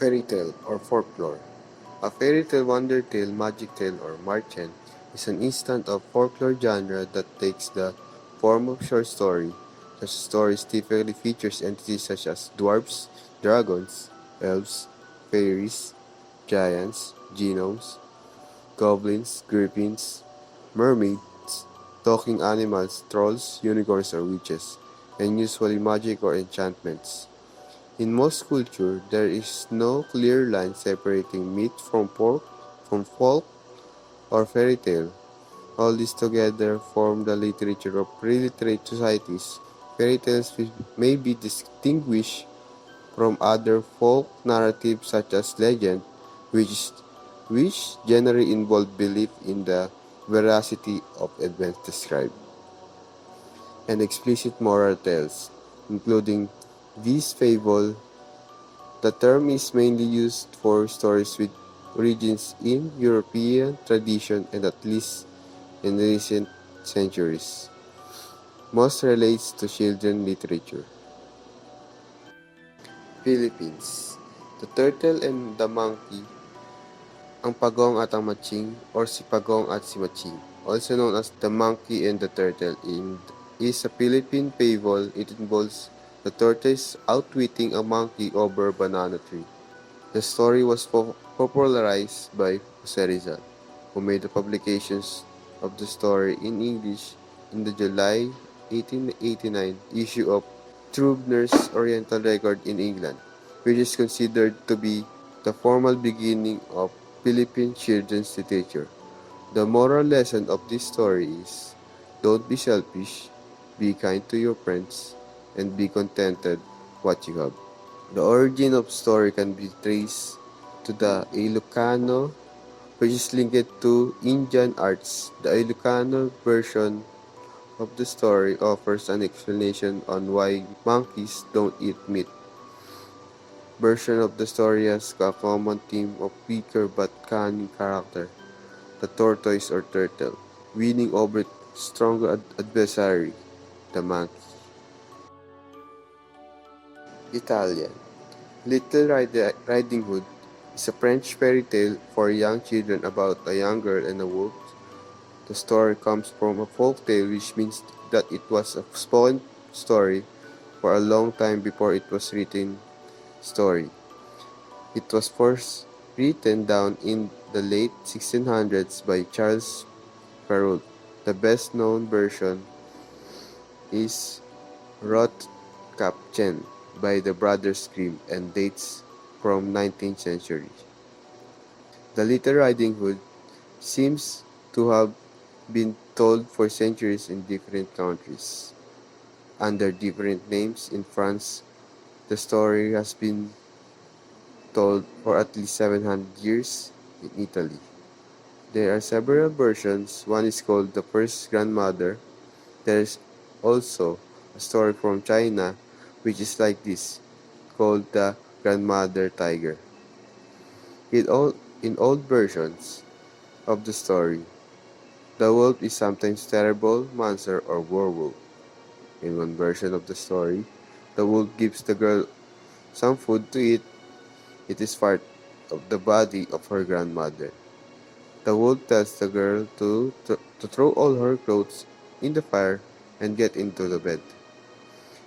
Fairy tale or folklore. A fairy tale, wonder tale, magic tale, or marchen is an instant of folklore genre that takes the form of short story. Such stories typically features entities such as dwarfs, dragons, elves, fairies, giants, gnomes, goblins, griffins, mermaids, talking animals, trolls, unicorns, or witches, and usually magic or enchantments. In most cultures, there is no clear line separating myth from folk or fairy tale. All these together form the literature of pre-literate societies. Fairy tales may be distinguished from other folk narratives such as legend, which generally involve belief in the veracity of events described, and explicit moral tales, including these fable. The term is mainly used for stories with origins in European tradition and at least in recent centuries. Most relates to children literature. Philippines. The turtle and the monkey, ang pagong at ang matching, or si pagong at si matching, also known as the monkey and the turtle, is a Philippine fable. It involves the tortoise outwitting a monkey over a banana tree. The story was popularized by Jose Rizal, who made the publications of the story in English in the July 1889 issue of Trubner's Oriental Record in England, which is considered to be the formal beginning of Philippine children's literature. The moral lesson of this story is, don't be selfish, be kind to your friends, and be contented what you have. The origin of story can be traced to the Ilocano, which is linked to Indian arts. The Ilocano version of the story offers an explanation on why monkeys don't eat meat. Version of the story has a common theme of weaker but cunning character, the tortoise or turtle, winning over stronger adversary, the monkey. Italian. Little Riding Hood is a French fairy tale for young children about a young girl and a wolf. The story comes from a folk tale, which means that it was a spoken story for a long time before it was written story. It was first written down in the late 1600s by Charles Perrault. The best known version is Rotkäppchen by the Brothers Grimm and dates from 19th century. The Little Riding Hood seems to have been told for centuries in different countries. Under different names in France, the story has been told for at least 700 years in Italy. There are several versions. One is called The First Grandmother. There is also a story from China which is like this, called The Grandmother Tiger. In old versions of the story, the wolf is sometimes terrible monster or werewolf. In one version of the story, the wolf gives the girl some food to eat. It is part of the body of her grandmother. The wolf tells the girl to throw all her clothes in the fire and get into the bed.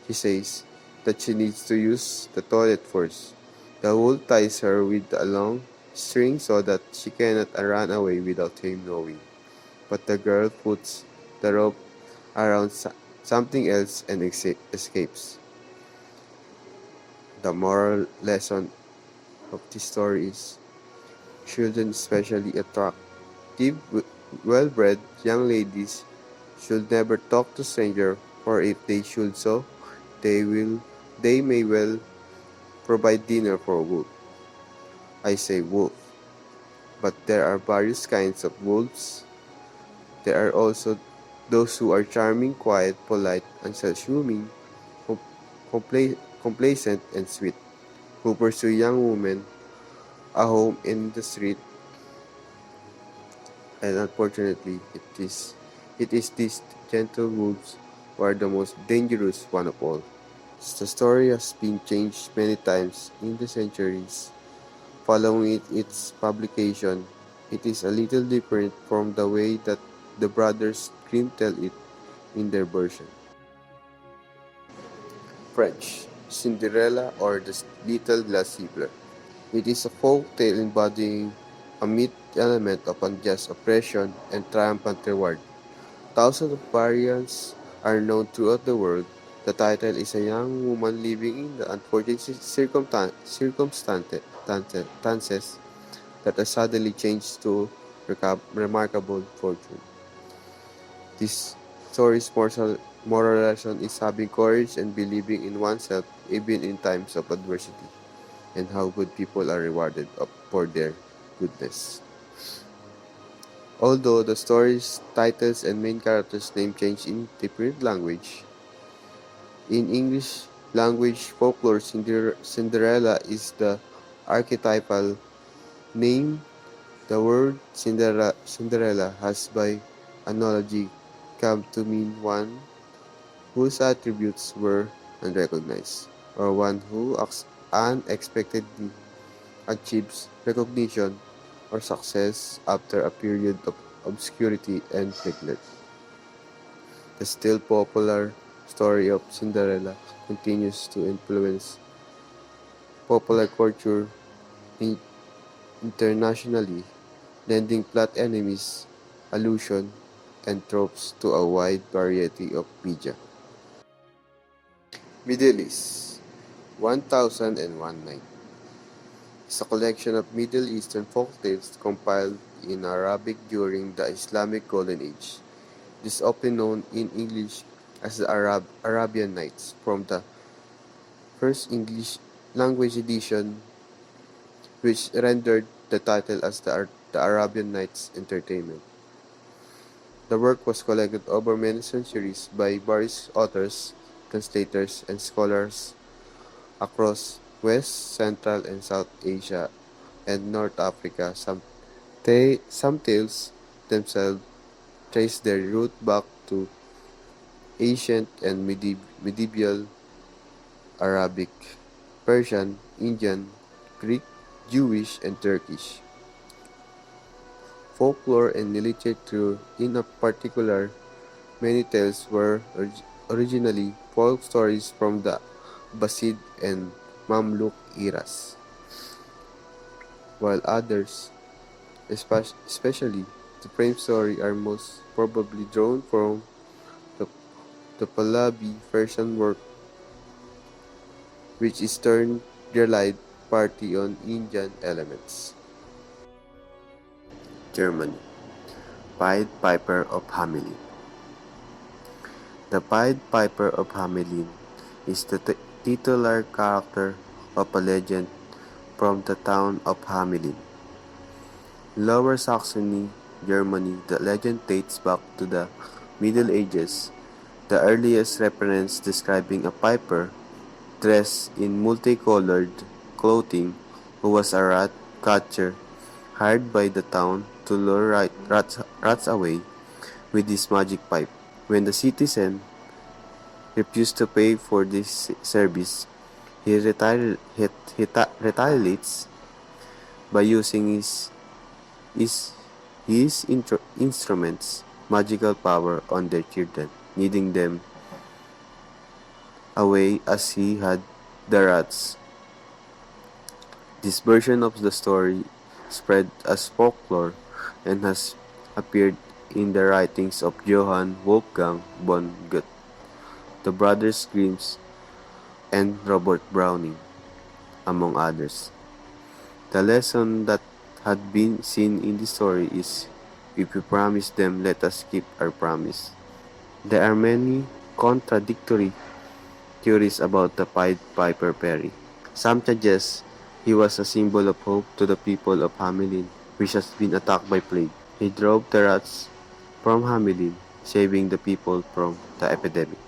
She says that she needs to use the toilet first. The wolf ties her with a long string so that she cannot run away without him knowing. But the girl puts the rope around something else and escapes. The moral lesson of this story is, children, especially attractive, well-bred young ladies, should never talk to strangers, for if they should so, they may well provide dinner for a wolf. I say wolf, but there are various kinds of wolves. There are also those who are charming, quiet, polite, unassuming, complacent, and sweet, who pursue young women, a home in the street, and unfortunately, it is these gentle wolves who are the most dangerous one of all. The story has been changed many times in the centuries. following its publication. It is a little different from the way that the brothers Grimm tell it in their version. French, Cinderella or the Little Glass Slipper. It is a folk tale embodying a myth element of unjust oppression and triumphant reward. Thousands of variants are known throughout the world. The title is a young woman living in the unfortunate circumstances that are suddenly changed to remarkable fortune. This story's moral lesson is having courage and believing in oneself even in times of adversity, and how good people are rewarded for their goodness. Although the story's titles and main characters' name change in different language, in English language folklore, Cinderella is the archetypal name. The word Cinderella has by analogy come to mean one whose attributes were unrecognized, or one who unexpectedly achieves recognition or success after a period of obscurity and neglect. The still popular story of Cinderella continues to influence popular culture internationally, lending plot enemies, allusion, and tropes to a wide variety of media. Middle East 1001 Night is a collection of Middle Eastern folktales compiled in Arabic during the Islamic Golden Age. It is often known in English as the Arabian Nights from the first English language edition, which rendered the title as the Arabian Nights Entertainment. The work was collected over many centuries by various authors, translators, and scholars across West, Central, and South Asia and North Africa. Some tales themselves trace their root back to ancient and medieval Arabic, Persian, Indian, Greek, Jewish, and Turkish folklore and literature. In a particular, many tales were originally folk stories from the Abbasid and Mamluk eras, while others, especially the frame story, are most probably drawn from the, the Pahlavi Persian work, which is turned relied party on Indian elements. Germany, Pied Piper of Hamelin. The Pied Piper of Hamelin is the titular character of a legend from the town of Hamelin. In Lower Saxony, Germany, the legend dates back to the Middle Ages. The earliest reference describing a piper dressed in multicolored clothing who was a rat catcher hired by the town to lure rats away with his magic pipe. When the citizen refused to pay for this service, he retaliates by using his instruments' magical power on their children, leading them away as he had the rats. This version of the story spread as folklore and has appeared in the writings of Johann Wolfgang von Goethe, the Brothers Grimm, and Robert Browning, among others. The lesson that had been seen in the story is, if we promise them, let us keep our promise. There are many contradictory theories about the Pied Piper Perry. Some suggest he was a symbol of hope to the people of Hamelin, which has been attacked by plague. He drove the rats from Hamelin, saving the people from the epidemic.